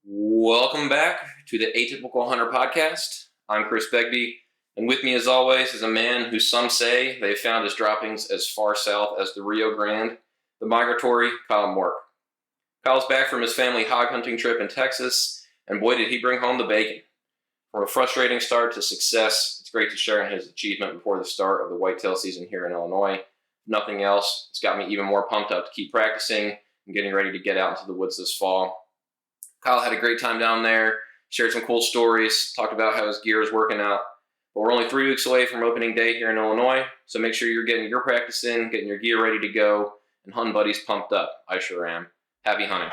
Welcome back to the Atypical Hunter podcast. I'm Chris Begbie, and with me as always is a man who some say they found his droppings as far south as the Rio Grande, the migratory Kyle Mork. Kyle's back from his family hog hunting trip in Texas, and boy did he bring home the bacon. From a frustrating start to success, it's great to share in his achievement before the start of the whitetail season here in Illinois. If nothing else, it's got me even more pumped up to keep practicing and getting ready to get out into the woods this fall. Kyle had a great time down there, shared some cool stories, talked about how his gear is working out. But we're only 3 weeks away from opening day here in Illinois, so make sure you're getting your practice in, getting your gear ready to go, and hunting buddies pumped up. I sure am. Happy hunting.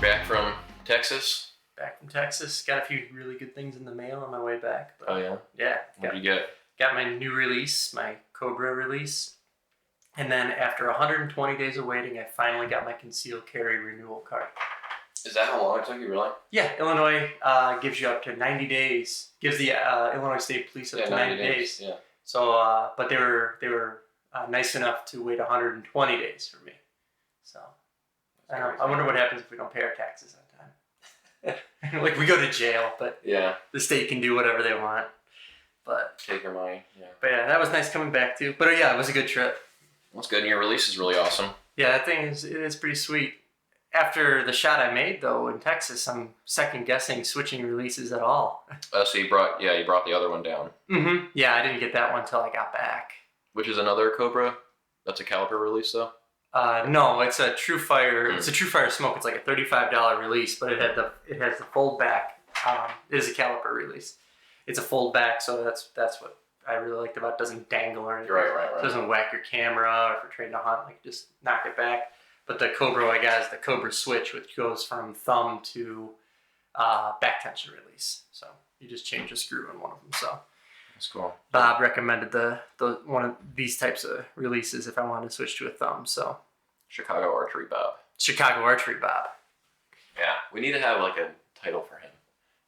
Back from Texas? Back from Texas. Got a few really good things in the mail on my way back. Oh, yeah? Yeah. What did you get? Got my new release, my Cobra release. And then after 120 days of waiting, I finally got my concealed carry renewal card. Is that how long it took you, really? Yeah, Illinois gives you up to 90 days. Gives the Illinois State Police up to 90 days. Yeah. So, but they were nice enough to wait 120 days for me. So, I wonder what happens if we don't pay our taxes on time. Like, we go to jail, but Yeah. the state can do whatever they want. But Take your money. Yeah. But yeah, that was nice coming back too. But yeah, it was a good trip. That's good. And your release is really awesome. Yeah, that thing is pretty sweet. After the shot I made though in Texas, I'm second guessing switching releases at all. So you brought the other one down. Mm-hmm. Yeah, I didn't get that one until I got back. Which is another Cobra. That's a caliper release though. No, it's a True Fire. It's a True Fire Smoke. It's like a $35 release, but it has the fold back. It is a caliper release. It's a fold back, so that's what I really liked about it. It doesn't dangle or anything. Right. It doesn't whack your camera, or if you're trying to hunt, like just knock it back. But the Cobra I got is the Cobra Switch, which goes from thumb to back tension release. So you just change a screw in one of them. So That's cool. Bob recommended the one of these types of releases if I wanted to switch to a thumb. So Chicago Archery Bob. Chicago Archery Bob. Yeah. We need to have like a title for him.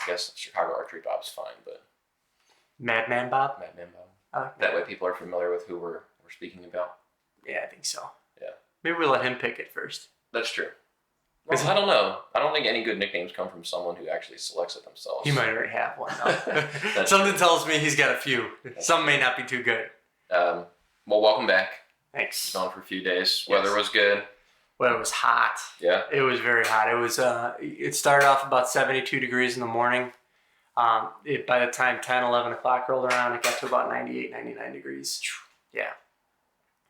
I guess Chicago Archery Bob's fine, but Madman Bob? Madman Bob. I like That way people are familiar with who we're speaking about. Yeah, I think so. Yeah. Maybe we'll let him pick it first. That's true. Well, I don't know. I don't think any good nicknames come from someone who actually selects it themselves. He might already have one, though. Something tells me he's got a few. Some may not be too good. Well, welcome back. Thanks. Gone for a few days. Yes. Weather was good. Well, it was hot. Yeah. It was very hot. It was. It started off about 72 degrees in the morning. By the time 10, 11 o'clock rolled around, it got to about 98, 99 degrees. Yeah.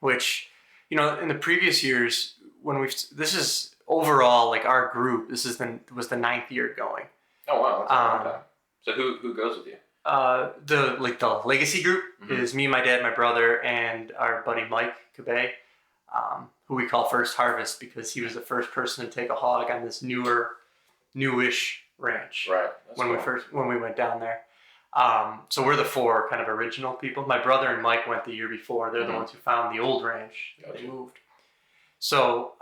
Which, in the previous years, this is overall, like our group, was the 9th year going. Oh, wow. That's a long time. So who goes with you? The legacy group is me, my dad, my brother, and our buddy Mike Cabay, who we call First Harvest because he was the first person to take a hog on this newish ranch. Right. When we went down there. So we're the 4 kind of original people. My brother and Mike went the year before. They're the ones who found the old ranch. Gotcha. They moved. So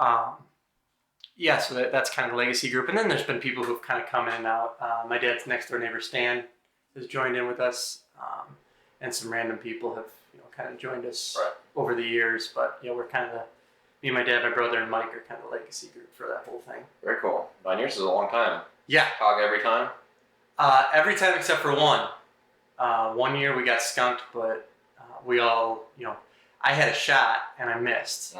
so that's kind of the legacy group. And then there's been people who've kind of come in and out. My dad's next door neighbor Stan has joined in with us, and some random people have kind of joined us over the years. But we're kind of me, my dad, my brother, and Mike are kind of the legacy group for that whole thing. Very cool. 9 years is a long time. Yeah. Hog every time? Every time except for one. 1 year we got skunked, but we all, I had a shot and I missed.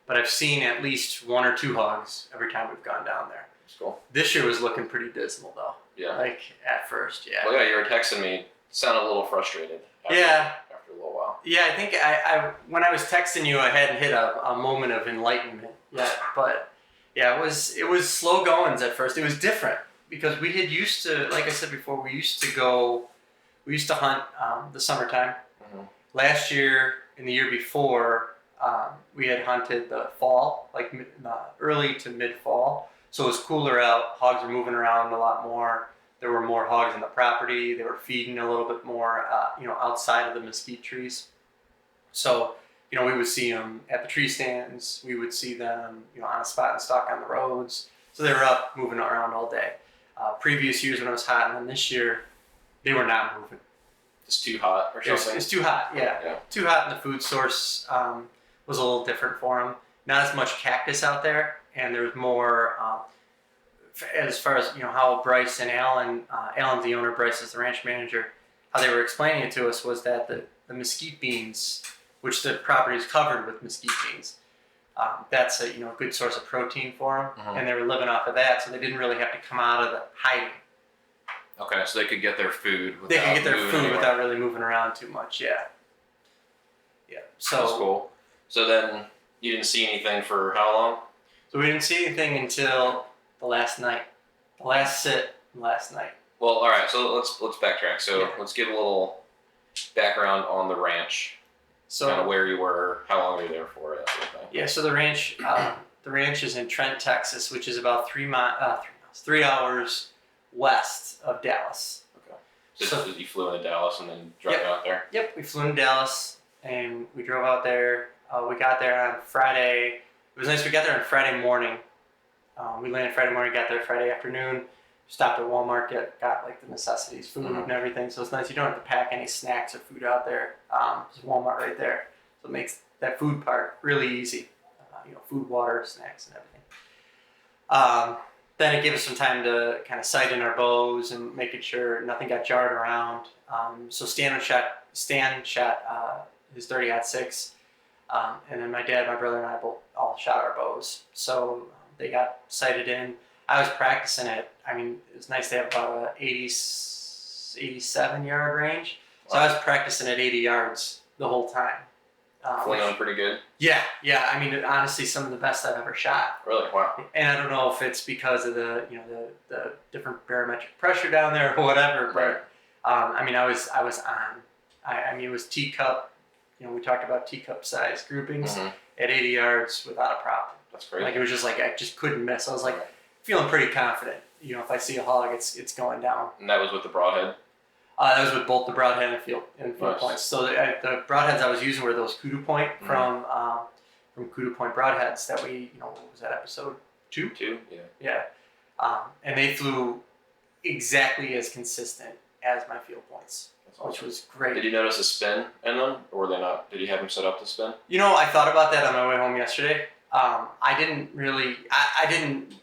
But I've seen at least 1 or 2 hogs every time we've gone down there. That's cool. This year was looking pretty dismal though. Yeah. Like at first, yeah. Well, yeah, you were texting me. Sounded a little frustrated. After a little while. Yeah, I think I when I was texting you, I hadn't hit a moment of enlightenment yet. But yeah, it was slow goings at first. It was different because we had used to, like I said before, we used to hunt the summertime. Mm-hmm. Last year and the year before, we had hunted the fall, like early to mid-fall. So it was cooler out. Hogs were moving around a lot more. There were more hogs on the property. They were feeding a little bit more, outside of the mesquite trees. So we would see them at the tree stands. We would see them, on a spot and stock on the roads. So they were up moving around all day. Previous years when it was hot, and then this year, they were not moving. It's too hot or something? It's too hot, yeah. Too hot, and the food source was a little different for them. Not as much cactus out there, and there was more, as far as, how Bryce and Alan, Alan's the owner, Bryce is the ranch manager, how they were explaining it to us was that the mesquite beans, which the property is covered with mesquite beans, that's a good source of protein for them, and they were living off of that, so they didn't really have to come out of the hiding. Okay, so they could get their food without really moving around too much. Yeah. So that's cool. So then you didn't see anything for how long? So we didn't see anything until the last night. The last sit last night. Well, all right. So let's backtrack. So let's give a little background on the ranch. So kind of where you were, how long were you there for, that sort of thing. Yeah. So the ranch is in Trent, Texas, which is about 3 hours west of Dallas. Okay. So you flew into Dallas and then drove out there? Yep. We flew into Dallas and we drove out there. We got there on Friday. It was nice. We got there on Friday morning. We landed Friday morning, got there Friday afternoon. Stopped at Walmart, got like the necessities, food and everything. So it's nice. You don't have to pack any snacks or food out there. There's Walmart right there. So it makes that food part really easy. Food, water, snacks, and everything. Then it gave us some time to kind of sight in our bows and making sure nothing got jarred around. So Stan shot his 30-06, and then my dad, my brother, and I both all shot our bows. So they got sighted in. I was practicing it. I mean, it was nice to have about a 87 yard range. So I was practicing at 80 yards the whole time. Flying pretty good? Yeah. I mean, honestly, some of the best I've ever shot. Really? Wow. And I don't know if it's because of the different barometric pressure down there or whatever, but I mean, I was on. I mean, it was teacup. We talked about teacup size groupings at 80 yards without a problem. That's great. Like it was just like I just couldn't miss. I was like feeling pretty confident. If I see a hog, it's going down. And that was with the broadhead? That was with both the broadhead and field points. So the broadheads I was using were those Kudu Point from Kudu Point broadheads that we, what was that, episode 2? 2, yeah. And they flew exactly as consistent as my field points, which was great. Did you notice a spin in them, or were they not? Did you have them set up to spin? I thought about that on my way home yesterday. I didn't really, I didn't,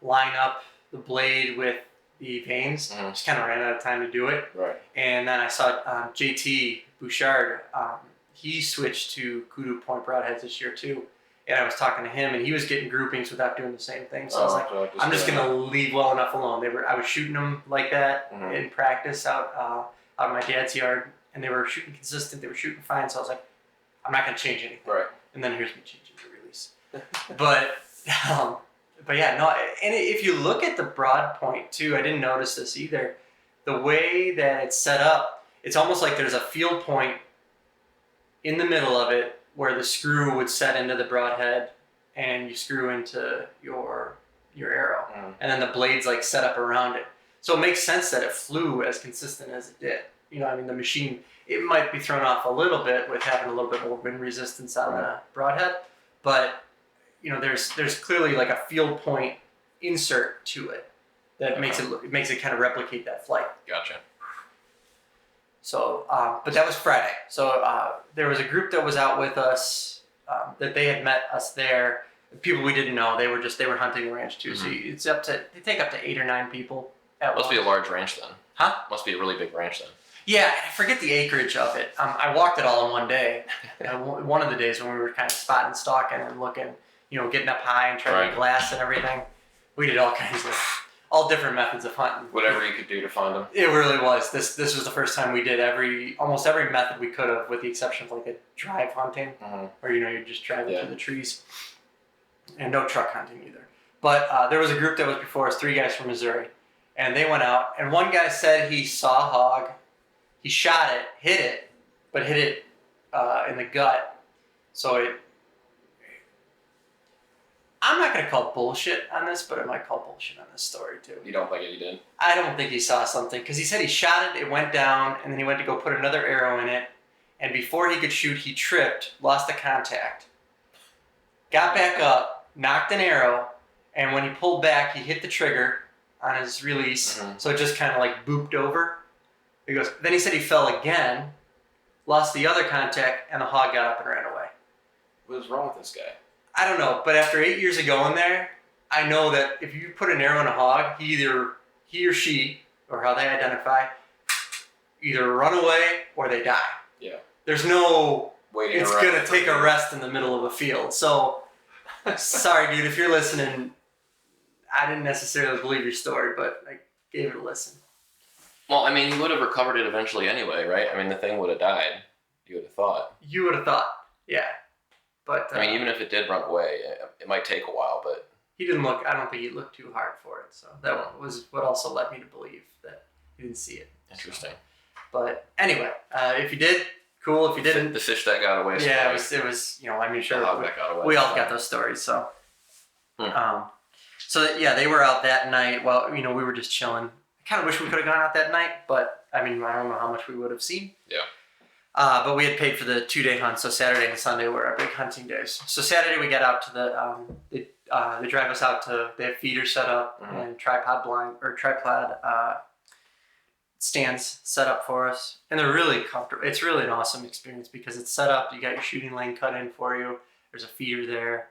line up the blade with the vanes. Just kind of ran out of time to do it. Right. And then I saw JT Bouchard. He switched to Kudu Point broadheads this year too. And I was talking to him, and he was getting groupings without doing the same thing. So I was like, I'm just gonna leave well enough alone. I was shooting them like that in practice out of my dad's yard, and they were shooting consistent. They were shooting fine. So I was like, I'm not gonna change anything. Right. And then here's me changing the release. But yeah, no. And if you look at the broad point too, I didn't notice this either. The way that it's set up, it's almost like there's a field point in the middle of it where the screw would set into the broadhead, and you screw into your arrow, and then the blade's like set up around it. So it makes sense that it flew as consistent as it did. I mean, the machine, it might be thrown off a little bit with having a little bit more wind resistance on the broadhead, but there's clearly like a field point insert to it that makes it kind of replicate that flight. Gotcha. So, but that was Friday. So there was a group that was out with us that they had met us there. People we didn't know. They were hunting the ranch too. So they take up to 8 or 9 people. Must be a large ranch then. Huh? Must be a really big ranch then. Yeah, I forget the acreage of it. I walked it all in one day. One of the days when we were kind of spotting and stalking and looking, getting up high and trying to glass and everything. We did all kinds of, all different methods of hunting. Whatever you could do to find them. It really was. This was the first time we did almost every method we could have, with the exception of like a drive hunting, where you're just driving through the trees, and no truck hunting either. But there was a group that was before us, 3 guys from Missouri, and they went out. And one guy said he saw a hog, he shot it, hit it in the gut. So I'm not going to call bullshit on this, but I might call bullshit on this story too. You don't think he did? I don't think he saw something, because he said he shot it, it went down, and then he went to go put another arrow in it, and before he could shoot, he tripped, lost the contact, got back up, knocked an arrow, and when he pulled back, he hit the trigger on his release, so it just kind of like booped over. He goes. Then he said he fell again, lost the other contact, and the hog got up and ran away. What was wrong with this guy? I don't know, but after 8 years of going there, I know that if you put an arrow in a hog, he or she, or how they identify, either run away or they die. Yeah. There's no Waiting it's going to take a rest in the middle of a field. So, sorry, dude, if you're listening, I didn't necessarily believe your story, but I gave it a listen. Well, I mean, he would have recovered it eventually anyway, right? I mean, the thing would have died. You would have thought. You would have thought, yeah. But I mean, even if it did run away, it might take a while, but... He didn't look, I don't think he looked too hard for it, so that was what also led me to believe that he didn't see it. Interesting. So, but anyway, if you did, cool. If you didn't... The fish that got away. Yeah, it was, you know, I mean, sure. The hog that got away. We all got those stories, so... So, yeah, they were out that night. Well, you know, we were just chilling. I kind of wish we could have gone out that night, but, I mean, I don't know how much we would have seen. Yeah. But we had paid for the 2-day hunt, so Saturday and Sunday were our big hunting days. So Saturday we got out to they drive us out to, they have feeders set up and tripod stands set up for us. And they're really comfortable. It's really an awesome experience because it's set up, you got your shooting lane cut in for you, there's a feeder there,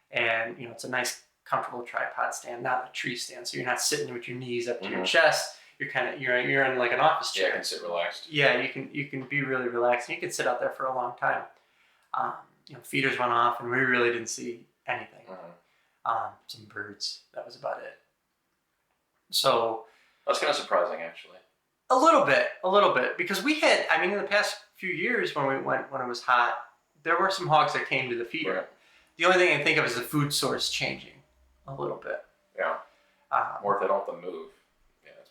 and you know, it's a nice comfortable tripod stand, not a tree stand. So you're not sitting with your knees up to your chest. You're kind of you're in like an office chair. Yeah, you can sit relaxed. Yeah, you can be really relaxed. And you can sit out there for a long time. You know, feeders went off, and we really didn't see anything. Some birds. That was about it. So that's kind of surprising, actually. A little bit, because we had. I mean, in the past few years when we went when it was hot, there were some hogs that came to the feeder. Right. The only thing I can think of is the food source changing a little bit. Yeah. Or if they don't have to move.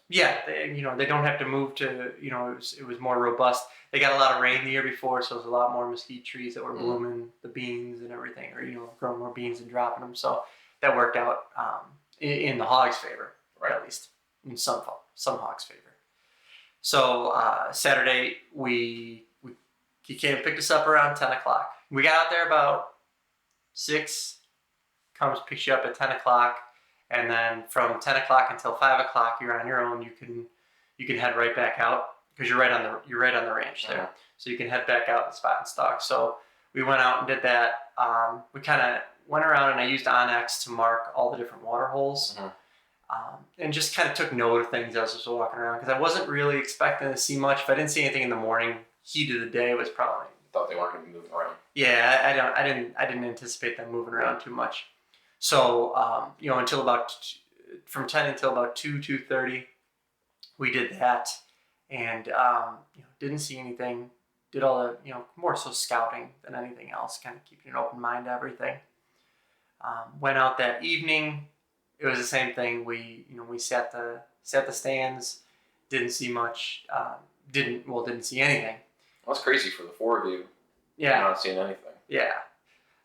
Yeah, they don't have to move to, it was more robust. They got a lot of rain the year before, so there's a lot more mesquite trees that were blooming, the beans and everything, or, growing more beans and dropping them. So that worked out in the hog's favor, right. At least in some hog's favor. So Saturday, he came and picked us up around 10 o'clock. We got out there about 6, comes, picks you up at 10 o'clock. And then from 10 o'clock until 5 o'clock, you're on your own. You can head right back out because you're right on the ranch there. So you can head back out and spot and stalk. So we went out and did that. We kind of went around and I used Onyx to mark all the different water holes, and just kind of took note of things as I was walking around because I wasn't really expecting to see much. If I didn't see anything in the morning, heat of the day was probably. Thought they weren't going to be moving around. Yeah, I didn't anticipate them moving around too much. So, until from 10 until about 2:30, we did that and, didn't see anything, did all the, more so scouting than anything else, kind of keeping an open mind to everything. Went out that evening. It was the same thing. We sat the stands, didn't see much, didn't see anything. Well, that's crazy for the 4 of you. Yeah. Not seeing anything. Yeah.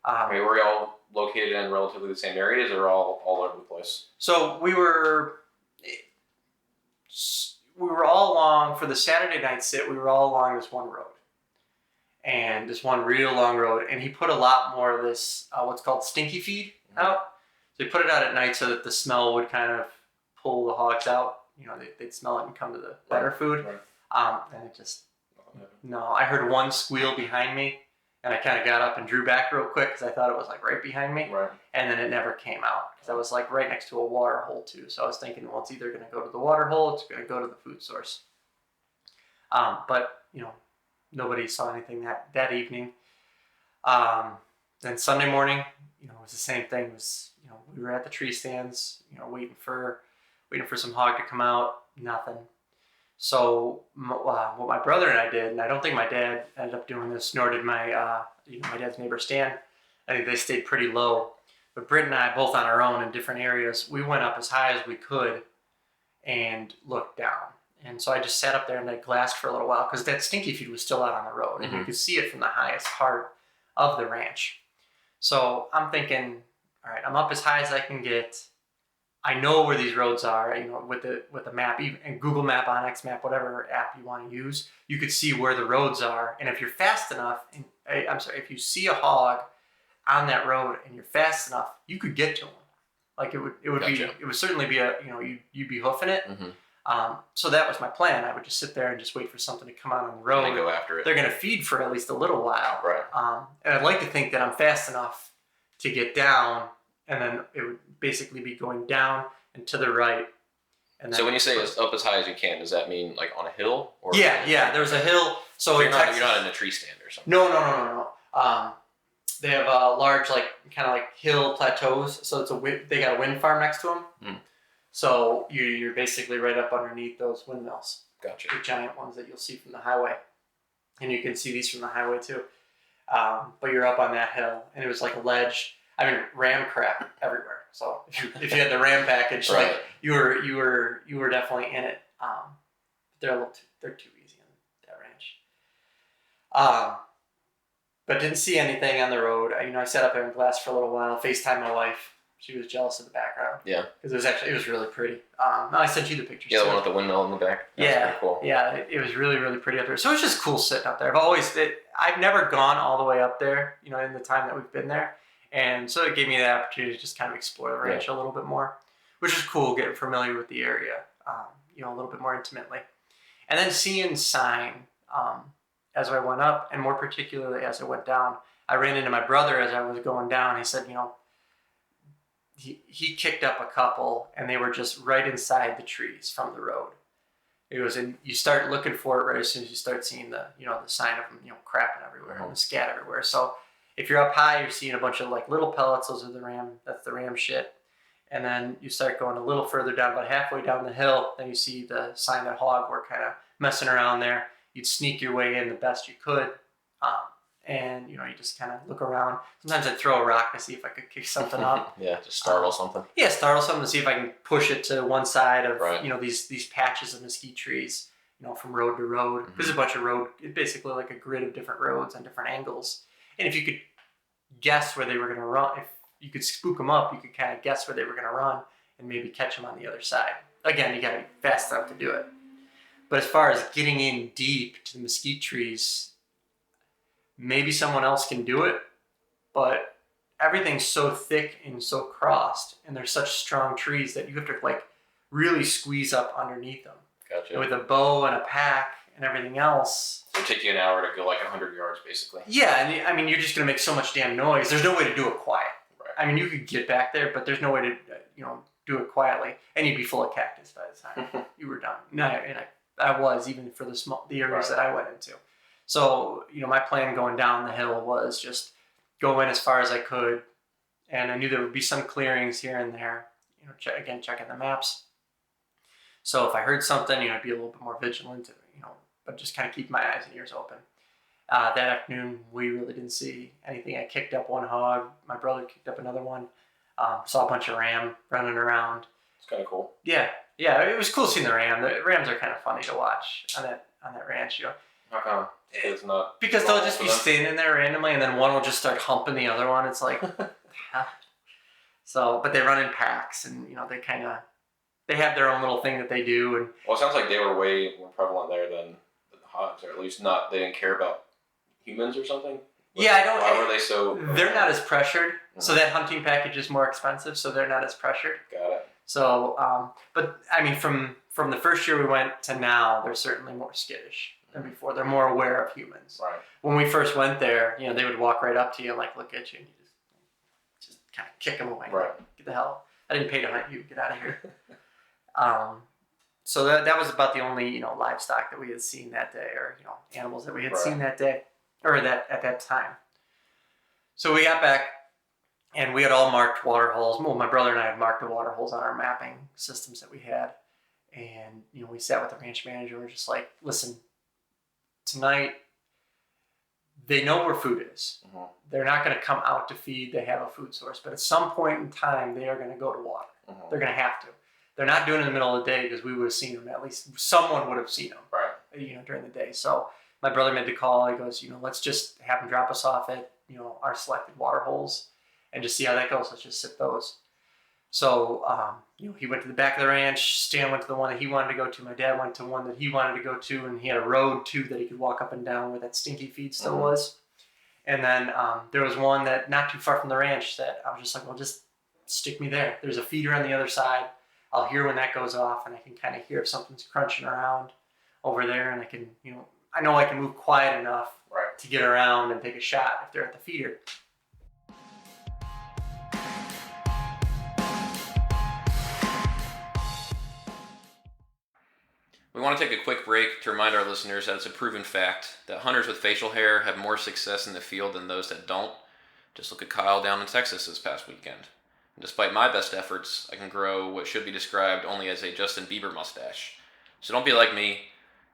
I mean, were you all located in relatively the same areas or all over the place? So we were all along, for the Saturday night sit, we were all along this one road. And this one real long road. And he put a lot more of this, what's called stinky feed out. So he put it out at night so that the smell would kind of pull the hogs out. They'd smell it and come to the better food. Right. And it just, no, I heard one squeal behind me. And I kind of got up and drew back real quick because I thought it was like right behind me. Right. And then it never came out because I was like right next to a water hole too. So I was thinking, well, it's either going to go to the water hole, it's going to go to the food source. But, nobody saw anything that evening. Then Sunday morning, it was the same thing. It was, we were at the tree stands, waiting for some hog to come out, nothing. So what my brother and I did, and I don't think my dad ended up doing this, nor did my dad's neighbor Stan. I think they stayed pretty low. But Britt and I, both on our own in different areas, we went up as high as we could and looked down. And so I just sat up there and I glassed for a little while because that stinky feed was still out on the road. And you could see it from the highest part of the ranch. So I'm thinking, all right, I'm up as high as I can get. I know where these roads are, with the map, even and Google Map, Onyx Map, whatever app you want to use, you could see where the roads are. And if you're fast enough, if you see a hog on that road and you're fast enough, you could get to them. Like it would certainly be you'd be hoofing it. So that was my plan. I would just sit there and just wait for something to come out on the road. And go after it. They're going to feed for at least a little while. Right. And I'd like to think that I'm fast enough to get down, and then it would basically be going down and to the right. And so when you say it's up as high as you can, does that mean like on a hill? Or yeah. There's a hill. So you're not in a tree stand or something. No. They have large, kind of like hill plateaus. So they got a wind farm next to them. So you're basically right up underneath those windmills. Gotcha. The giant ones that you'll see from the highway. And you can see these from the highway too. But you're up on that hill, and it was like a ledge. I mean, ram crap everywhere. So if you had the ram package, right. like you were definitely in it. They're too easy on that ranch. But didn't see anything on the road. I sat up there in glass for a little while. FaceTimed my wife. She was jealous of the background. Yeah. Because it was really pretty. I sent you the pictures. Yeah, the one with the windmill in the back. That's pretty cool. Yeah, it was really, really pretty up there. So it was just cool sitting up there. I've never gone all the way up there, in the time that we've been there. And so it gave me the opportunity to just kind of explore the ranch a little bit more, which is cool, getting familiar with the area, a little bit more intimately. And then seeing sign as I went up, and more particularly as I went down. I ran into my brother as I was going down. He said, he kicked up a couple, and they were just right inside the trees from the road. It was you start looking for it right as soon as you start seeing the sign of them, crapping everywhere and the scat everywhere. So if you're up high, you're seeing a bunch of like little pellets. Those are that's the ram shit. And then you start going a little further down, about halfway down the hill, then you see the sign that hog were kind of messing around there. You'd sneak your way in the best you could. And you just kind of look around. Sometimes I'd throw a rock to see if I could kick something up. Yeah, just startle something. Yeah, startle something to see if I can push it to one side of these patches of mesquite trees, from road to road. Mm-hmm. There's a bunch of road, basically like a grid of different roads on different angles. And if you could guess where they were going to run, if you could spook them up, you could kind of guess where they were going to run and maybe catch them on the other side. Again, you got to be fast enough to do it. But as far as getting in deep to the mesquite trees, maybe someone else can do it, but everything's so thick and so crossed, and they're such strong trees that you have to really squeeze up underneath them. Gotcha. And with a bow and a pack and everything else. It would take you an hour to go 100 yards, basically. Yeah, and you're just going to make so much damn noise. There's no way to do it quiet. Right. You could get back there, but there's no way to do it quietly, and you'd be full of cactus by the time you were done. No, and I was, even for the areas that I went into. So, my plan going down the hill was just go in as far as I could. And I knew there would be some clearings here and there, checking the maps. So if I heard something, I'd be a little bit more vigilant, but just kind of keep my eyes and ears open. That afternoon, we really didn't see anything. I kicked up one hog. My brother kicked up another one. Saw a bunch of ram running around. It's kind of cool. Yeah, it was cool seeing the ram. The rams are kind of funny to watch on that ranch, How come? It's not because they'll just be standing there randomly, and then one will just start humping the other one. It's like, so. But they run in packs, and they have their own little thing that they do. And well, it sounds like they were way more prevalent there than the hogs, or at least not. They didn't care about humans or something. I don't. Why were they so? They're not as pressured, so that hunting package is more expensive, so they're not as pressured. Got it. So, but from the first year we went to now, they're certainly more skittish than before. They're more aware of humans. Right. When we first went there, they would walk right up to you and look at you, and you just kind of kick them away. Right. Get the hell. I didn't pay to hunt you. Get out of here. So that was about the only livestock that we had seen that day, or animals that we had seen that day, or at that time. So we got back, and we had all marked water holes. Well, my brother and I had marked the water holes on our mapping systems that we had, and we sat with the ranch manager. And we're just like, listen, tonight they know where food is. Mm-hmm. They're not going to come out to feed. They have a food source, but at some point in time, they are going to go to water. Mm-hmm. They're going to have to. They're not doing it in the middle of the day because we would have seen them. At least someone would have seen them. Right. During the day. So my brother made the call. He goes, let's just have them drop us off at our selected water holes and just see how that goes. Let's just sit those. So, he went to the back of the ranch. Stan went to the one that he wanted to go to. My dad went to one that he wanted to go to, and he had a road too that he could walk up and down where that stinky feed still was. And then there was one that not too far from the ranch that I was just like, well, just stick me there. There's a feeder on the other side. I'll hear when that goes off, and I can kind of hear if something's crunching around over there, and I can, I know I can move quiet enough to get around and take a shot if they're at the feeder. We want to take a quick break to remind our listeners that it's a proven fact that hunters with facial hair have more success in the field than those that don't. Just look at Kyle down in Texas this past weekend. And despite my best efforts, I can grow what should be described only as a Justin Bieber mustache. So don't be like me.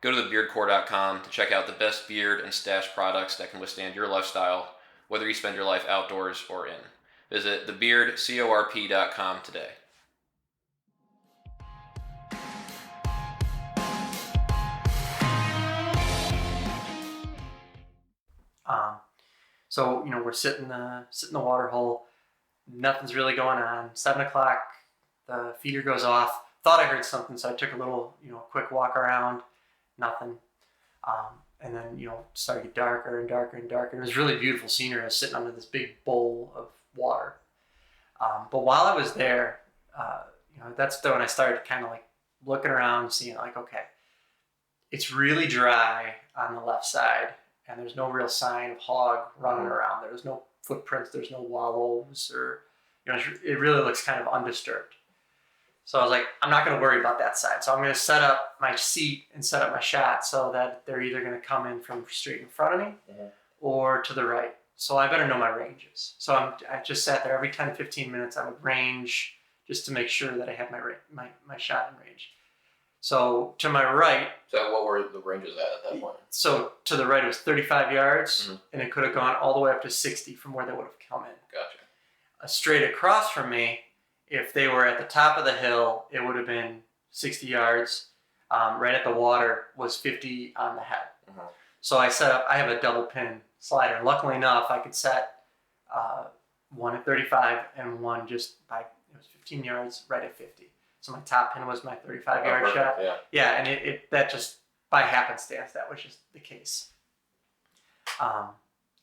Go to thebeardcore.com to check out the best beard and stash products that can withstand your lifestyle, whether you spend your life outdoors or in. Visit thebeardcorp.com today. So we're sitting in the water hole. Nothing's really going on. 7 o'clock, the feeder goes off. Thought I heard something, so I took a little quick walk around. Nothing. And then started to get darker and darker and darker. It was really beautiful scenery. I was sitting under this big bowl of water. But while I was there, that's when I started kind of like looking around, seeing like, okay, it's really dry on the left side. And there's no real sign of hog running around. There's no footprints. There's no wallows, or it really looks kind of undisturbed. So I was like, I'm not going to worry about that side. So I'm going to set up my seat and set up my shot so that they're either going to come in from straight in front of me or to the right. So I better know my ranges. So I just sat there every 10, 15 minutes. I would range just to make sure that I had my shot in range. So to my right. So what were the ranges at that point? So to the right, it was 35 yards, and it could have gone all the way up to 60 from where they would have come in. Gotcha. Straight across from me, if they were at the top of the hill, it would have been 60 yards. Right at the water was 50 on the head. So I have a double pin slider. Luckily enough, I could set one at 35 and one just it was 15 yards right at 50. So my top pin was my 35-yard shot. Yeah, and it that just by happenstance that was just the case.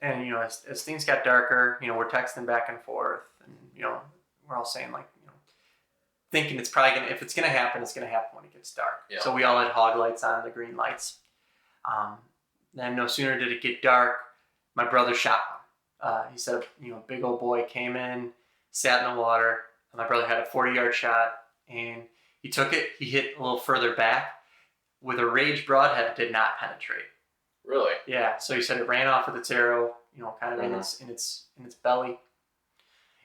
And as things got darker, we're texting back and forth, and we're all saying like, thinking it's probably if it's gonna happen, it's gonna happen when it gets dark. Yeah. So we all had hog lights on, the green lights. Then no sooner did it get dark, my brother shot one. He said, a big old boy came in, sat in the water. And my brother had a 40-yard shot. And he took it. He hit a little further back with a rage broadhead. It did not penetrate. Really? Yeah. So he said it ran off with its arrow, kind of in its belly,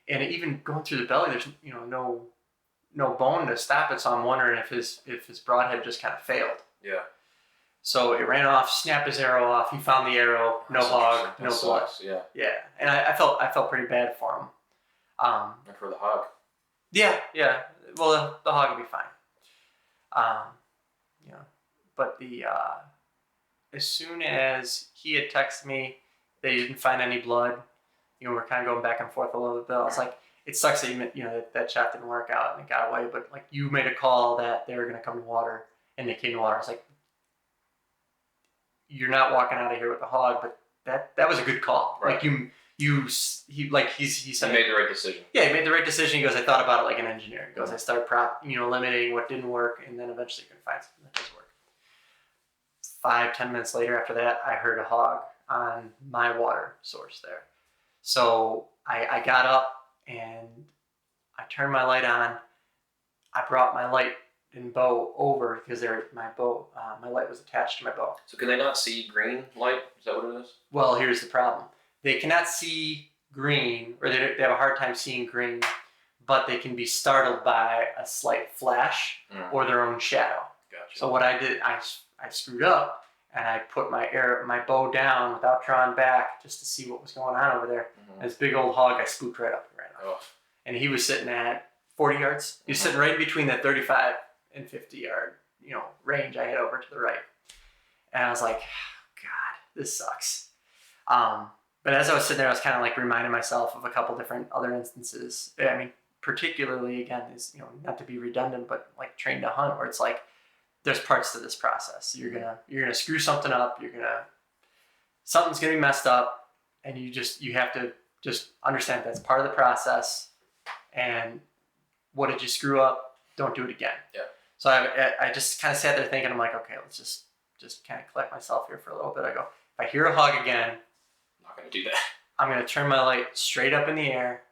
and even going through the belly, there's no bone to stop it. So I'm wondering if his broadhead just kind of failed. Yeah. So it ran off, snapped his arrow off. He found the arrow, no hog, no blood. Yeah. Yeah. And I felt pretty bad for him. And for the hog. Yeah. Well, the hog would be fine. But as soon as he had texted me, they didn't find any blood. We're kind of going back and forth a little bit. I was like, it sucks that that shot didn't work out and it got away. But like, you made a call that they were going to come to water, and they came to water. I was like, you're not walking out of here with the hog, but that was a good call. Right. Like he said he made the right decision. Yeah, he made the right decision. He goes, I thought about it like an engineer. He goes, I started limiting what didn't work, and then eventually could find something that does work. 5-10 minutes later after that, I heard a hog on my water source there. So I got up and I turned my light on. I brought my light and bow over because my light was attached to my bow. So can they not see green light? Is that what it is? Well, here's the problem. They cannot see green, or they have a hard time seeing green, but they can be startled by a slight flash or their own shadow. Gotcha. So what I did, I screwed up and I put my bow down without drawing back just to see what was going on over there. And this big old hog, I spooked right up and ran off. And he was sitting at 40 yards. He was sitting right between that 35 and 50 yard, range I had over to the right. And I was like, God, this sucks. But as I was sitting there, I was kind of like reminding myself of a couple different other instances. I mean, particularly, again, is, not to be redundant, but like trained to hunt, where it's like there's parts to this process. You're gonna screw something up. Something's gonna be messed up, and you have to just understand that's part of the process. And what did you screw up? Don't do it again. Yeah. So I just kind of sat there thinking, I'm like, okay, let's just kind of collect myself here for a little bit. I go, if I hear a hog again, I'm not gonna do that. I'm gonna turn my light straight up in the air,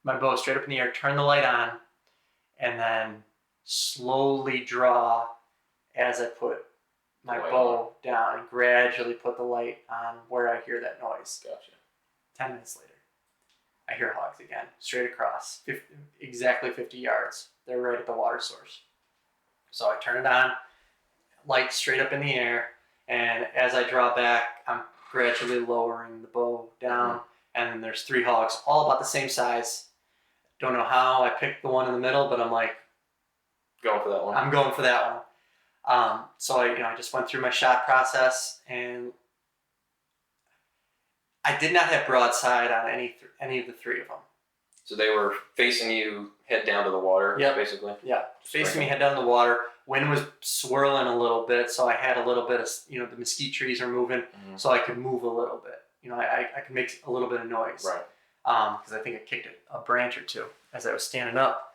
my bow straight up in the air, turn the light on, and then slowly draw as I put my bow down and gradually put the light on where I hear that noise. Gotcha. 10 minutes later, I hear hogs again, straight across, exactly 50 yards. They're right at the water source. So I turn it on, light straight up in the air, and as I draw back, I'm gradually lowering the bow down, and then there's 3 hogs, all about the same size. Don't know how I picked the one in the middle, but I'm like, going for that one. I'm going for that one. So I just went through my shot process, and I did not have broadside on any of the 3 of them. So they were facing you, head down to the water, Yep. basically? Yeah, facing me head down to the water. Wind was swirling a little bit, so I had a little bit of, the mesquite trees are moving, so I could move a little bit. I could make a little bit of noise. Right. Because I think I kicked a branch or 2 as I was standing up.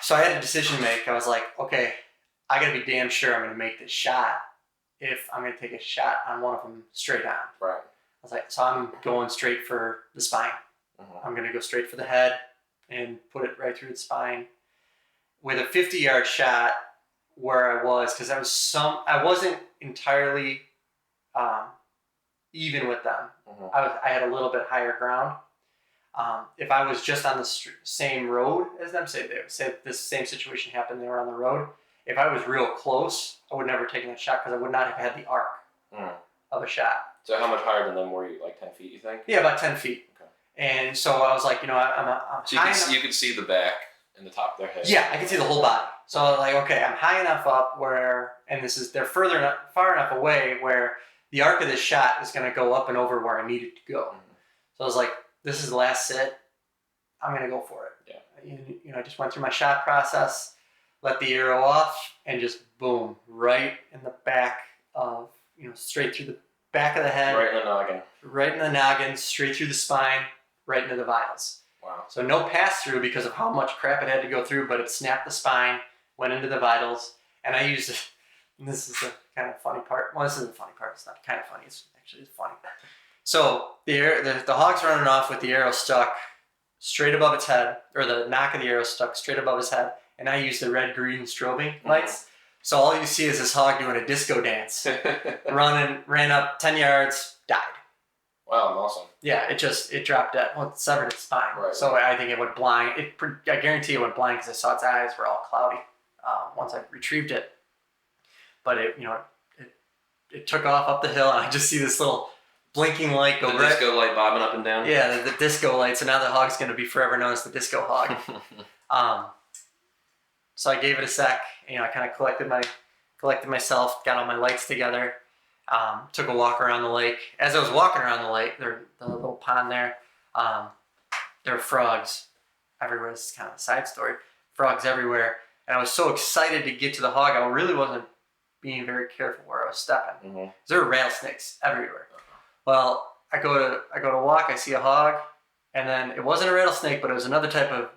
So I had a decision to make. I was like, okay, I got to be damn sure I'm going to make this shot if I'm going to take a shot on one of them straight on. Right. I was like, so I'm going straight for the spine. I'm going to go straight for the head and put it right through the spine. With a 50-yard shot where I was, because I wasn't entirely even with them. I had a little bit higher ground. If I was just on the same road as them, say this same situation happened, they were on the road. If I was real close, I would never have taken that shot because I would not have had the arc of a shot. So how much higher than them were you? Like 10 feet, you think? Yeah, about 10 feet. Okay. And so I was like, I'm so high enough. You could see the back and the top of their head. Yeah, I could see the whole body. So I was like, okay, I'm high enough up where, and they're far enough away where the arc of this shot is going to go up and over where I need it to go. So I was like, this is the last sit. I'm going to go for it. Yeah. I just went through my shot process, let the arrow off, and just boom, right in the back of, straight through the back of the head. Right in the noggin. Right in the noggin, straight through the spine, right into the vitals. Wow. So no pass through because of how much crap it had to go through, but it snapped the spine, went into the vitals, and I used it. And this is the kind of funny part. Well, this isn't the funny part. It's not kind of funny. It's funny. So the hog's running off with the arrow stuck straight above its head, or the knock of the arrow stuck straight above his head, and I used the red-green strobing lights. So all you see is this hog doing a disco dance, ran up 10 yards, died. Wow, awesome. Yeah, it dropped dead. Well, it severed its spine. Right. So I think it went blind. I guarantee it went blind because I saw its eyes were all cloudy once I retrieved it. But it took off up the hill, and I just see this little blinking light go. The disco light bobbing up and down. Yeah, the disco light. So now the hog's going to be forever known as the disco hog. So I gave it a sec. I kind of collected myself, got all my lights together. Took a walk around the lake. As I was walking around the lake, the little pond there, there were frogs everywhere. This is kind of a side story. Frogs everywhere. And I was so excited to get to the hog, I really wasn't being very careful where I was stepping. There were rattlesnakes everywhere. Well, I go to walk, I see a hog, and then it wasn't a rattlesnake, but it was another type of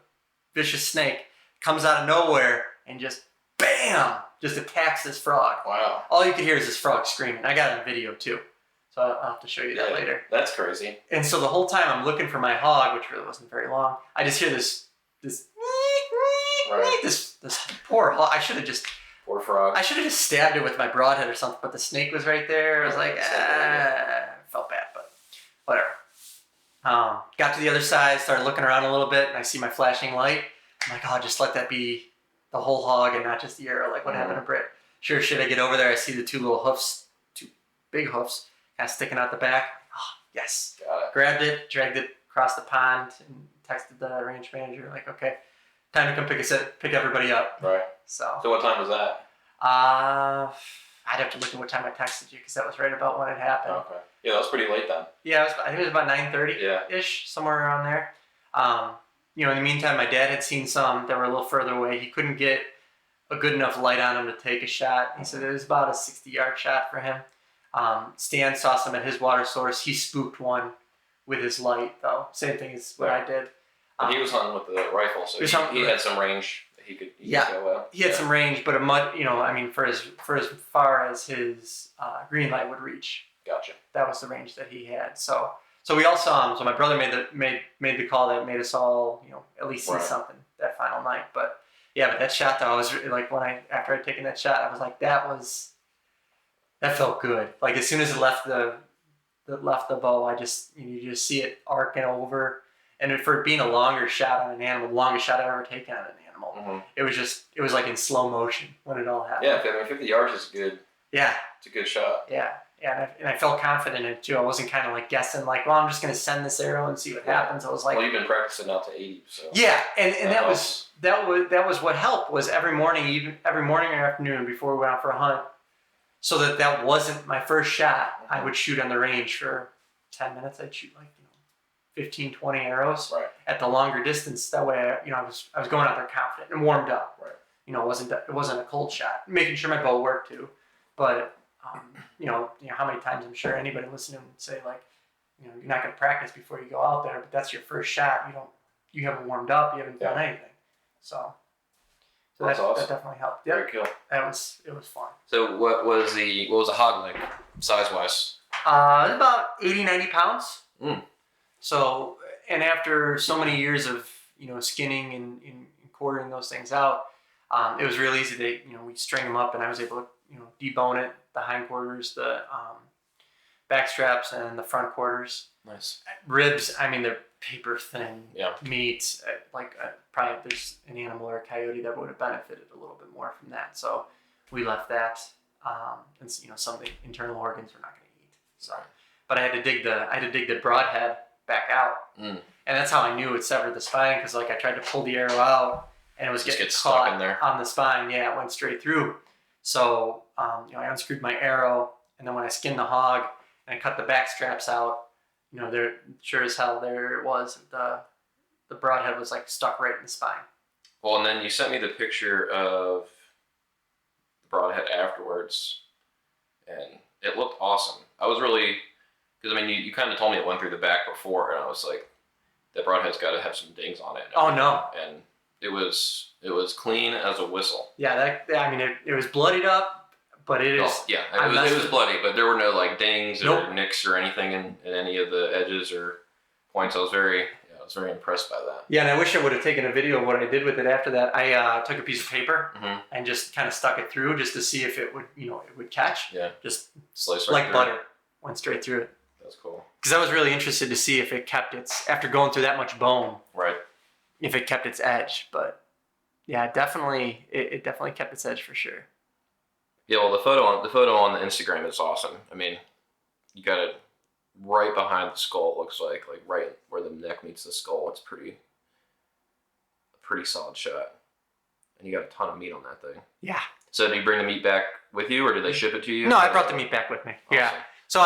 vicious snake. Comes out of nowhere and just bam! Just attacks this frog. Wow. All you could hear is this frog screaming. I got it on video too. So I'll have to show you that later. That's crazy. And so the whole time I'm looking for my hog, which really wasn't very long, I just hear this poor hog. Poor frog. I should have just stabbed it with my broadhead or something, but the snake was right there. I was like, felt bad, but whatever. Got to the other side, started looking around a little bit, and I see my flashing light. I'm like, oh, just let that be the whole hog and not just the arrow, like what happened to Britt. Sure, should I get over there? I see the 2 little hoofs, 2 big hoofs, kind of sticking out the back. Oh, yes. Got it. Grabbed it, dragged it across the pond, and texted the range manager, like, okay, time to come pick everybody up. Right. So what time was that? I'd have to look at what time I texted you because that was right about when it happened. Okay. Yeah, that was pretty late then. Yeah, I think it was about 9:30-ish, somewhere around there. in the meantime, my dad had seen some that were a little further away. He couldn't get a good enough light on him to take a shot. He said it was about a 60-yard shot for him. Stan saw some at his water source. He spooked one with his light, though. Same thing as what I did. But he was hunting with the rifle, so he had some range. He could go well. He had some range, but for as far as his green light would reach. Gotcha. That was the range that he had. So we all saw him. So my brother made the call that made us all, at least see something that final night. But that shot though, I was like, after I'd taken that shot, I was like, that felt good. Like as soon as it left the bow, you just see it arcing over. And for it being a longer shot on an animal, the longest shot I've ever taken on an animal, it was like in slow motion when it all happened. Yeah, 50 yards is good. Yeah. It's a good shot. Yeah. Yeah, and I felt confident in it too. I wasn't kind of like guessing, like, well, I'm just going to send this arrow and see what happens. I was like, well, you've been practicing out to 80, so yeah, and that was what helped was every morning or afternoon before we went out for a hunt, so that wasn't my first shot. I would shoot on the range for 10 minutes. I'd shoot like 15, 20 arrows at the longer distance. That way, I was going out there confident and warmed up. Right. It wasn't a cold shot. Making sure my bow worked too, but. How many times I'm sure anybody listening would say like, you're not going to practice before you go out there, but that's your first shot. You haven't warmed up, you haven't done anything. So that's awesome. That definitely helped. Yep. Very cool. It was fun. So what was the hog leg size wise? About 80, 90 pounds. Mm. So, and after so many years of, skinning and quartering those things out, it was real easy to, we string them up and I was able to, debone it, the hindquarters, the back straps, and the front quarters. Nice. Ribs, they're paper thin meat. Probably if there's an animal or a coyote that would have benefited a little bit more from that. So we left that. And some of the internal organs we're not going to eat. So, but I had to dig the broadhead back out, and that's how I knew it severed the spine, because I tried to pull the arrow out and it was getting caught in there on the spine. Yeah, it went straight through. So, I unscrewed my arrow, and then when I skinned the hog and I cut the back straps out, there, sure as hell, there it was. The broadhead was stuck right in the spine. Well, and then you sent me the picture of the broadhead afterwards, and it looked awesome. I was really, because you kind of told me it went through the back before, and I was like, that broadhead's got to have some dings on it. Oh no! And it was clean as a whistle. Yeah, it was bloodied up, but it is. Oh, yeah, it was bloody, but there were no dings or nicks or anything in any of the edges or points. I was very impressed by that. Yeah, and I wish I would have taken a video of what I did with it after that. I took a piece of paper and just kind of stuck it through just to see if it would, it would catch. Yeah. Just slice like butter, went straight through it. That's cool. Because I was really interested to see if it kept after going through that much bone. Right. If it kept its edge, but yeah, it definitely kept its edge for sure. Yeah, well, the photo on the Instagram is awesome. You got it right behind the skull. It looks like right where the neck meets the skull. It's a pretty solid shot, and you got a ton of meat on that thing. Yeah. So, do you bring the meat back with you, or did they ship it to you? No, I brought the meat back with me. Awesome. Yeah. So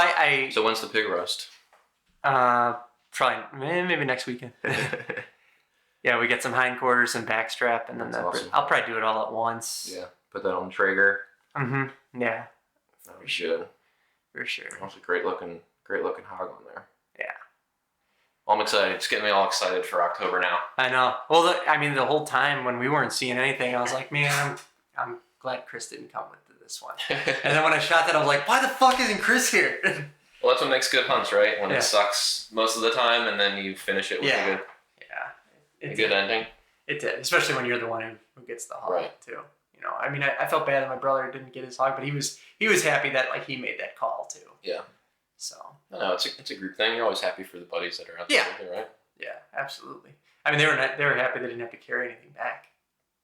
So when's the pig roast? Probably maybe next weekend. Yeah, we get some hindquarters and backstrap, and then awesome. I'll probably do it all at once. Yeah, put that on the Traeger. Mm-hmm. Yeah. Oh, we should. For sure. That's a great looking hog on there. Yeah. Well, I'm excited. It's getting me all excited for October now. I know. Well, the whole time when we weren't seeing anything, I was like, man, I'm glad Chris didn't come with this one. And then when I shot that, I was like, why the fuck isn't Chris here? Well, that's what makes good hunts, right? When it sucks most of the time, and then you finish it with a good ending. It did, especially when you're the one who gets the hog too. I felt bad that my brother didn't get his hog, but he was happy that he made that call too. Yeah. So. No, it's a group thing. You're always happy for the buddies that are out there with you, right? Yeah, absolutely. They were happy they didn't have to carry anything back.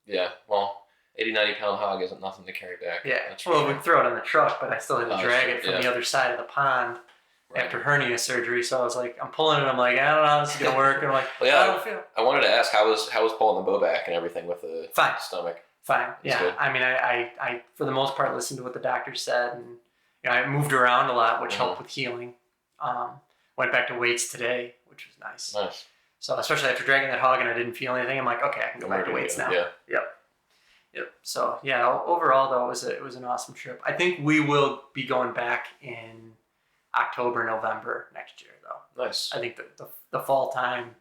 Yeah. Well, 80, 90-pound hog isn't nothing to carry back. Yeah. We'd throw it on the truck, but I still had to drag it from the other side of the pond. After hernia surgery, so I was like, I'm pulling it. I'm like, I don't know how this is gonna work. And I'm like, I don't feel. I wanted to ask how was pulling the bow back and everything with the stomach. Fine. Yeah. Good. I for the most part listened to what the doctor said, and I moved around a lot, which helped with healing. Went back to weights today, which was nice. Nice. So especially after dragging that hog and I didn't feel anything, I'm like, okay, I can go back to weights now. Yeah. Yep. So yeah, overall though, it was an awesome trip. I think we will be going back in October, November next year though. Nice. I think the fall time,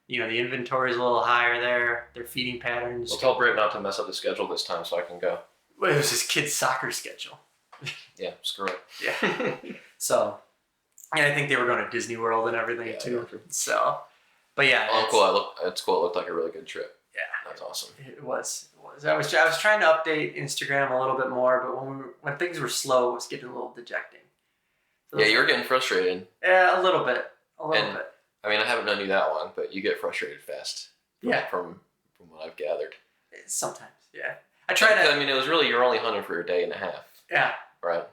the inventory is a little higher there. Their feeding patterns. Well, tell Britt not to mess up the schedule this time so I can go. Well, it was his kid's soccer schedule. Yeah, screw it. Yeah. So, and I think they were going to Disney World and everything too. Yeah. So, but yeah. Oh, cool. It's cool. It looked like a really good trip. Yeah. That's awesome. It was. I was trying to update Instagram a little bit more, but when things were slow, it was getting a little dejecting. So yeah, you were getting frustrated. Yeah, a little bit. Bit. I mean, I haven't known you that long, but you get frustrated fast. From what I've gathered. Sometimes, yeah. I tried to. I mean, it was really, you're only hunting for a day and a half. Yeah. Right.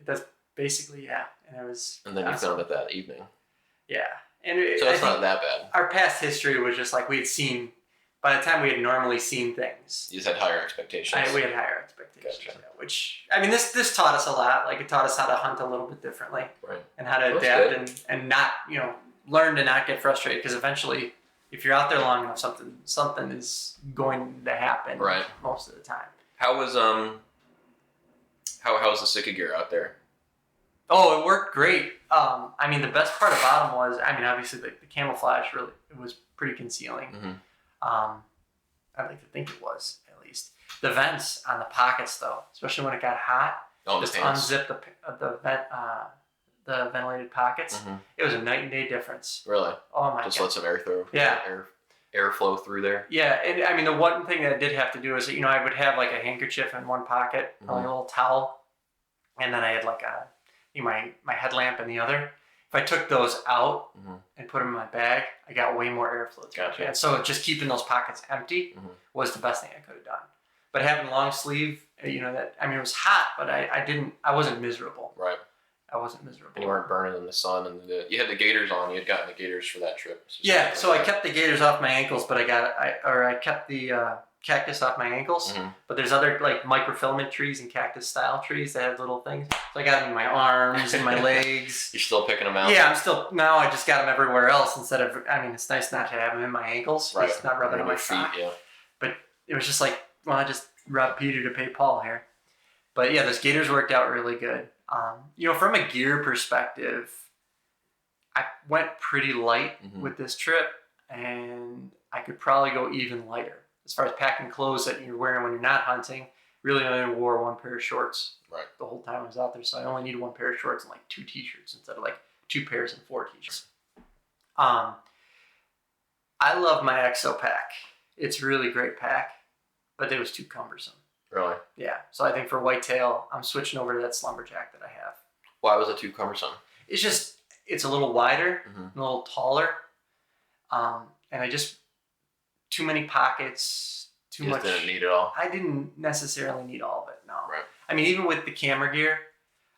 That's basically, yeah. And it was. And then you found it that evening. Yeah. And so it's not that bad. Our past history was just like we had seen, by the time we had normally seen things. You just had higher expectations. We had higher expectations. Gotcha. Yeah, which, I mean, this taught us a lot. Like, it taught us how to hunt a little bit differently. Right. And how to adapt and not, learn to not get frustrated. Because eventually, if you're out there long enough, something is going to happen. Right. Most of the time. How was the Sika gear out there? Oh, it worked great. I mean, the best part about them was, I mean, obviously the camouflage really, it was pretty concealing. Mm-hmm. I'd like to think it was, at least. The vents on the pockets, though, especially when it got hot, just unzip the ventilated pockets. Mm-hmm. It was a night and day difference. Really? Oh my god! Just let some air through. Yeah. Airflow through there. Yeah, and I mean the one thing that I did have to do is that, I would have like a handkerchief in one pocket, mm-hmm. like a little towel, and then I had like my headlamp in the other. If I took those out mm-hmm. and put them in my bag, I got way more airflow. Gotcha. And so just keeping those pockets empty mm-hmm. was the best thing I could have done. But having long sleeve, it was hot, but I wasn't miserable. Right. I wasn't miserable. And you weren't burning in the sun, and you had the gaiters on. You had gotten the gaiters for that trip. Yeah, so I kept the gaiters off my ankles, but I kept the cactus off my ankles. Mm-hmm. But there's other like microfilament trees and cactus style trees that have little things. So I got them in my arms and my legs. You're still picking them out? Yeah, now I just got them everywhere else instead of, it's nice not to have them in my ankles. Right. It's not rubbing on my feet, sock. yeah. But it was just like, well, I just robbed Peter to pay Paul here. But yeah, those gaiters worked out really good. From a gear perspective, I went pretty light mm-hmm. with this trip, and I could probably go even lighter. As far as packing clothes that you're wearing when you're not hunting, really only wore one pair of shorts the whole time I was out there. So I only needed one pair of shorts and like 2 t-shirts instead of like 2 pairs and 4 t-shirts. I love my Exo pack. It's a really great pack, but it was too cumbersome. Really? Yeah. So I think for whitetail, I'm switching over to that Slumberjack that I have. Why was it too cumbersome? It's a little wider, mm-hmm. a little taller, and too many pockets, too much. Didn't need it all? I didn't necessarily need all of it, no. Right. I mean, even with the camera gear,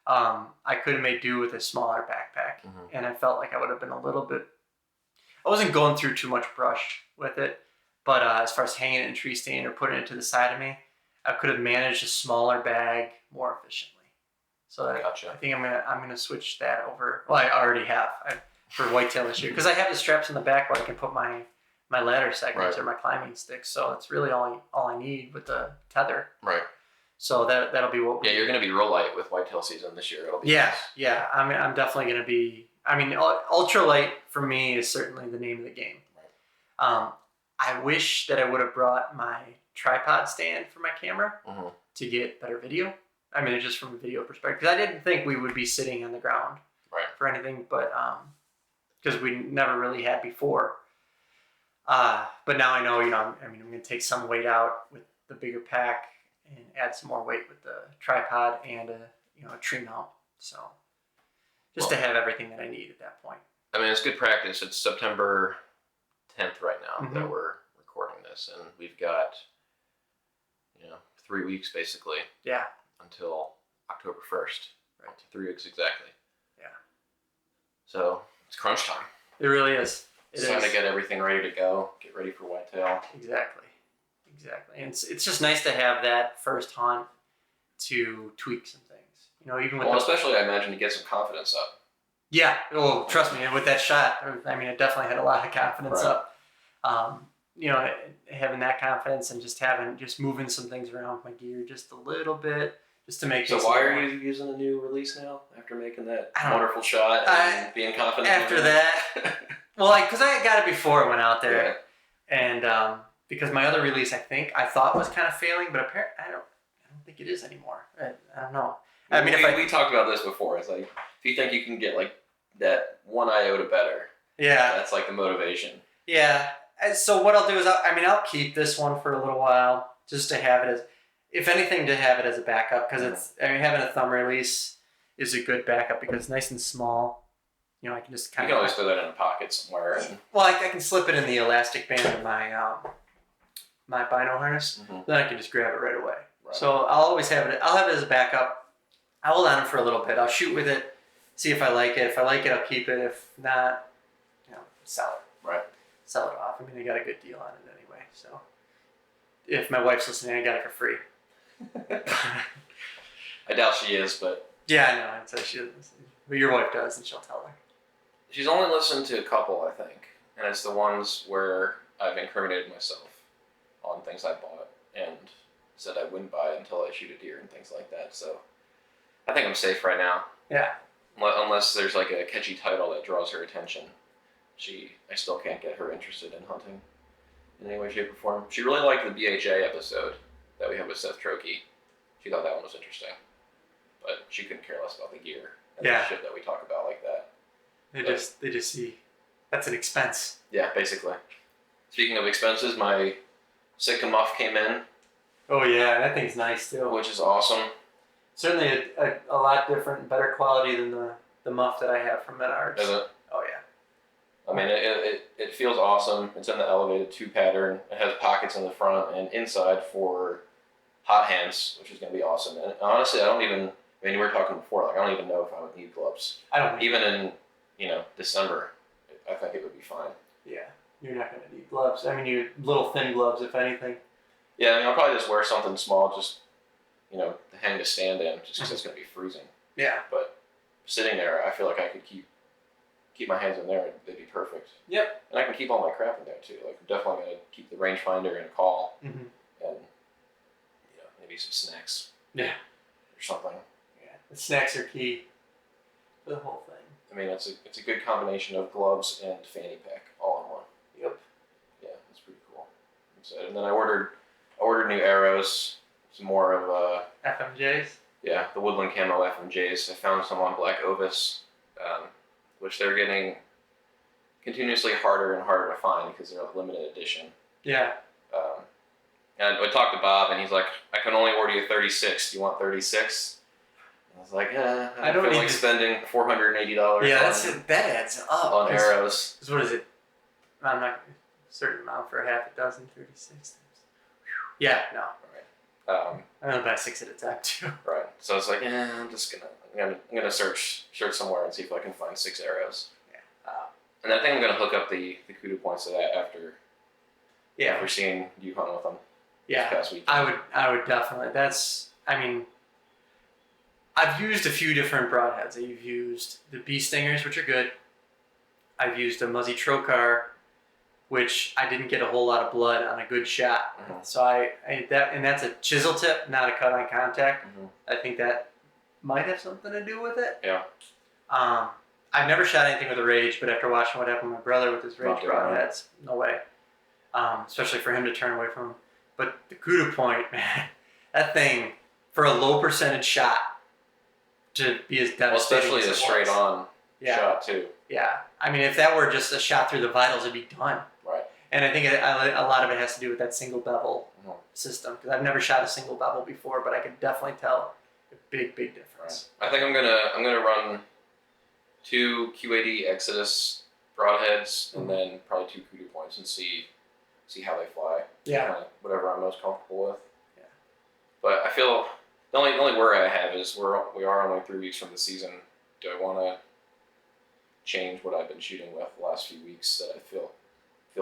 I could have made do with a smaller backpack, mm-hmm. and I felt like I would have been a little bit. I wasn't going through too much brush with it, but as far as hanging it in tree stand or putting it to the side of me, I could have managed a smaller bag more efficiently. So gotcha. I think I'm gonna switch that over. Well, I already have for whitetail this year because I have the straps in the back where I can put my ladder segments or my climbing sticks. So it's really all I need with the tether. Right. So that'll be what. You're gonna be real light with whitetail season this year. It'll be nice. Yeah. I'm definitely gonna be. I mean, ultralight for me is certainly the name of the game. Right. I wish that I would have brought my tripod stand for my camera mm-hmm. to get better video. I mean, just from a video perspective, because I didn't think we would be sitting on the ground for anything, but because we never really had before. But now I know, I'm going to take some weight out with the bigger pack and add some more weight with the tripod and a tree mount. So to have everything that I need at that point. I mean, it's good practice. It's September 10th right now mm-hmm. that we're recording this, and we've got 3 weeks basically. Yeah. Until October 1st. Right. 3 weeks exactly. Yeah. So it's crunch time. It really is. It's time to get everything ready to go. Get ready for whitetail. Exactly. And it's just nice to have that first hunt to tweak some things. Even with especially I imagine to get some confidence up. Yeah. Well, trust me, with that shot, I mean, it definitely had a lot of confidence Right. up. Having that confidence and just moving some things around with my gear just a little bit, just to make. So why are you using a new release now after making that wonderful shot and being confident? After that, well, because I got it before I went out there, and because my other release, I thought was kind of failing, but apparently I don't think it is anymore. I don't know. I mean, we talked about this before. It's like if you think you can get like that 1 iota better, that's like the motivation. Yeah. And so what I'll do is I'll keep this one for a little while just to have it as, if anything, to have it as a backup, because having a thumb release is a good backup because it's nice and small. I can just kind of. You can always throw that in a pocket somewhere. Well, I can slip it in the elastic band of my my bino harness. Mm-hmm. Then I can just grab it right away. Right. So I'll always have it. I'll have it as a backup. I'll hold on it for a little bit. I'll shoot with it, see if I like it. If I like it, I'll keep it. If not, sell it. Right. Sell it off. I mean, I got a good deal on it anyway. So if my wife's listening, I got it for free. I doubt she is, but yeah, I know. I'd say she doesn't. But your wife does, and she'll tell her. She's only listened to a couple, I think, and it's the ones where I've incriminated myself on things I bought and said I wouldn't buy until I shoot a deer and things like that. So I think I'm safe right now. Yeah. Unless there's like a catchy title that draws her attention. I still can't get her interested in hunting in any way, shape, or form. She really liked the BHA episode that we had with Seth Trokey. She thought that one was interesting. But she couldn't care less about the gear and the shit that we talk about like that. They just see that's an expense. Yeah, basically. Speaking of expenses, my Sitka muff came in. Oh yeah, that thing's nice too. Which is awesome. Certainly a lot different, better quality than the muff that I have from Menards. Is it? Oh yeah. I mean, it feels awesome. It's in the elevated 2 pattern. It has pockets in the front and inside for hot hands, which is going to be awesome. And honestly, we were talking before, like I don't even know if I would need gloves. I don't. Even in, December, I think it would be fine. Yeah, you're not going to need gloves. I mean, you little thin gloves, if anything. Yeah, I mean, I'll probably just wear something small, just, to hang to stand in, just because it's going to be freezing. Yeah. But sitting there, I feel like I could keep my hands in there, and they'd be perfect. Yep. And I can keep all my crap in there too. Like I'm definitely gonna keep the rangefinder and a call, and maybe some snacks. Yeah. Or something. Yeah. The snacks are key for the whole thing. I mean, it's a good combination of gloves and fanny pack all in one. Yep. Yeah, that's pretty cool. And then I ordered new arrows, some more of FMJs. Yeah, the Woodland Camo FMJs. I found some on Black Ovis. Which they're getting continuously harder and harder to find because they're a limited edition. Yeah. And I talked to Bob, and he's like, I can only order you 36. Do you want 36? And I was like, I don't feel like spending $480 that adds up. On arrows. What is it? I'm not a certain amount for a half a dozen, 36. Yeah, no. Right. I'm going to buy 6 at a time, too. Right. So I was like, I'm gonna search somewhere and see if I can find 6 arrows. Yeah. And I think I'm gonna hook up the kudu points to that after seeing you hunt with them. Yeah. This past weekend. I would definitely. I've used a few different broadheads. I've used the bee stingers, which are good. I've used a Muzzy Trocar, which I didn't get a whole lot of blood on a good shot. Mm-hmm. So that's a chisel tip, not a cut on contact. Mm-hmm. I think that might have something to do with it. Yeah. I've never shot anything with a Rage, but after watching what happened with my brother with his Rage broadheads, no way. Especially for him to turn away from them. But the kudu point, man, that thing, for a low percentage shot, to be as devastating especially as a straight on shot, too. Yeah. I mean, if that were just a shot through the vitals, it'd be done. Right. And I think a lot of it has to do with that single bevel system. Because I've never shot a single bevel before, but I could definitely tell a big difference. Right. I think I'm gonna run 2 QAD Exodus broadheads and then probably 2 kudu points and see how they fly. Yeah. Whatever I'm most comfortable with. Yeah. But I feel the only worry I have is we are only 3 weeks from the season. Do I want to change what I've been shooting with the last few weeks that I feel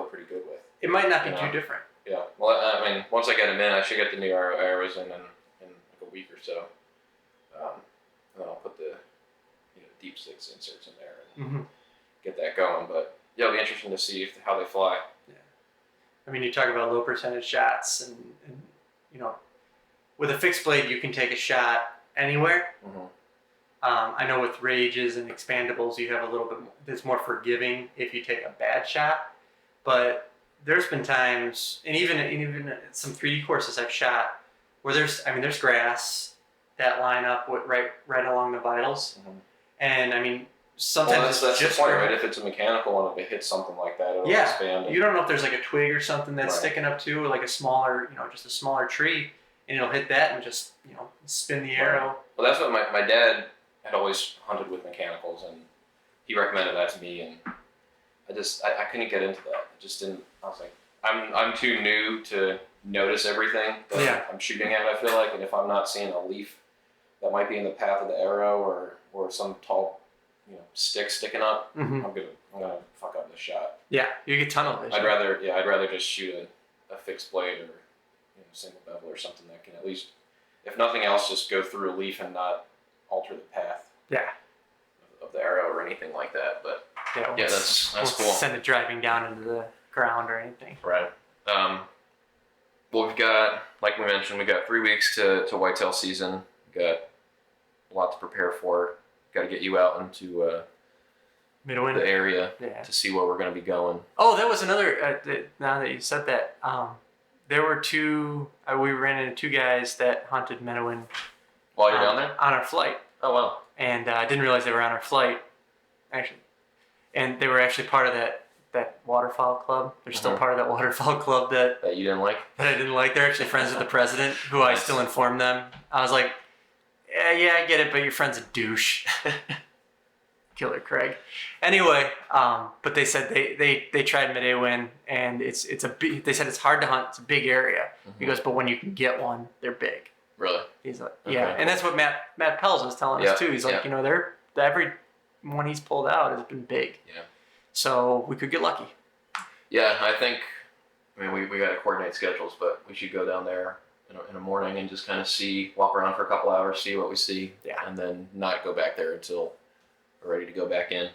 pretty good with? It might not be too different. Yeah. Well, I mean, once I get them in, I should get the new arrows in like a week or so. And then I'll put the deep 6 inserts in there and get that going. But yeah, it'll be interesting to see how they fly. Yeah. I mean, you talk about low percentage shots, and with a fixed blade, you can take a shot anywhere. I know with rages and expandables, you have a little bit more, it's more forgiving if you take a bad shot. But there's been times, and even at some 3D courses I've shot, where there's grass that line up with right along the vitals, and I mean sometimes that's just the point, right? If it's a mechanical one, if it hits something like that, it'll expand. You don't know if there's like a twig or something that's sticking up too, or like a smaller, just a smaller tree, and it'll hit that and just spin the arrow. Well, that's what my dad had always hunted with mechanicals, and he recommended that to me, and I couldn't get into that. I just didn't. I was like, I'm too new to notice everything that I'm shooting at. I feel like, and if I'm not seeing a leaf that might be in the path of the arrow, or some tall, stick sticking up, I'm gonna fuck up the shot. Yeah, you get tunnel vision. I'd rather just shoot a fixed blade or single bevel or something that can at least, if nothing else, just go through a leaf and not alter the path. Yeah. Of the arrow or anything like that. But that's cool. Send it driving down into the ground or anything. Right. Well, we've got, like we mentioned, we got 3 weeks to whitetail season. We've got a lot to prepare for. Got to get you out into Midwin, the area to see where we're going to be going. Oh, that was another. Now that you said that, there were two. We ran into 2 guys that hunted Midwin while you're down there on our flight. Oh wow! And I didn't realize they were on our flight, actually, and they were actually part of that waterfowl club. They're still part of that waterfowl club that you didn't like. That I didn't like. They're actually friends with the president, who I still informed them. I was like, yeah, I get it, but your friend's a douche. Killer Craig. Anyway, but they said they tried Midwin, and they said it's hard to hunt. It's a big area. He goes, but when you can get one, they're big. Really? He's like, and that's what Matt Pels was telling us too. He's like, every one he's pulled out has been big. Yeah. So we could get lucky. Yeah, we got to coordinate schedules, but we should go down there in the morning and just kind of walk around for a couple hours, see what we see, and then not go back there until we're ready to go back in.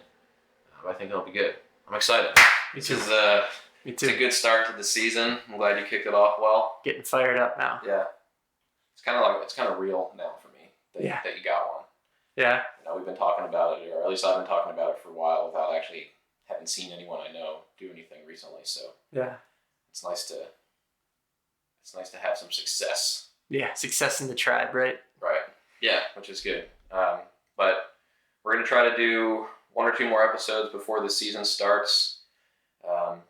I think it'll be good. I'm excited. Me too. It's a good start to the season. I'm glad you kicked it off well. Getting fired up now. Yeah. It's kind of real now for me that you got one. Yeah. We've been talking about it, or at least I've been talking about it for a while without actually having seen anyone I know do anything recently. So it's nice to have some success. Yeah, success in the tribe, right? Right. Yeah, which is good. But we're gonna try to do 1 or 2 more episodes before the season starts, and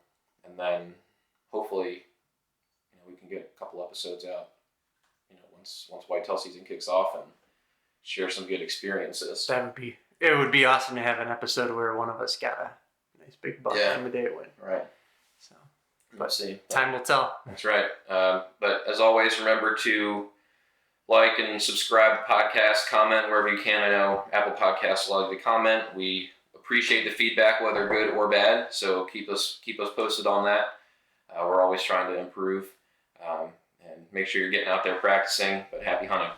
then hopefully, we can get a couple episodes out. Once whitetail season kicks off, and share some good experiences. It would be awesome to have an episode where one of us got a nice big buck on the day it went. Right. So, let's see. Time will tell. That's right. But as always, remember to like and subscribe to the podcast, comment wherever you can. I know Apple Podcasts allow you to comment. We appreciate the feedback, whether good or bad. So keep us posted on that. We're always trying to improve. And make sure you're getting out there practicing, but happy hunting.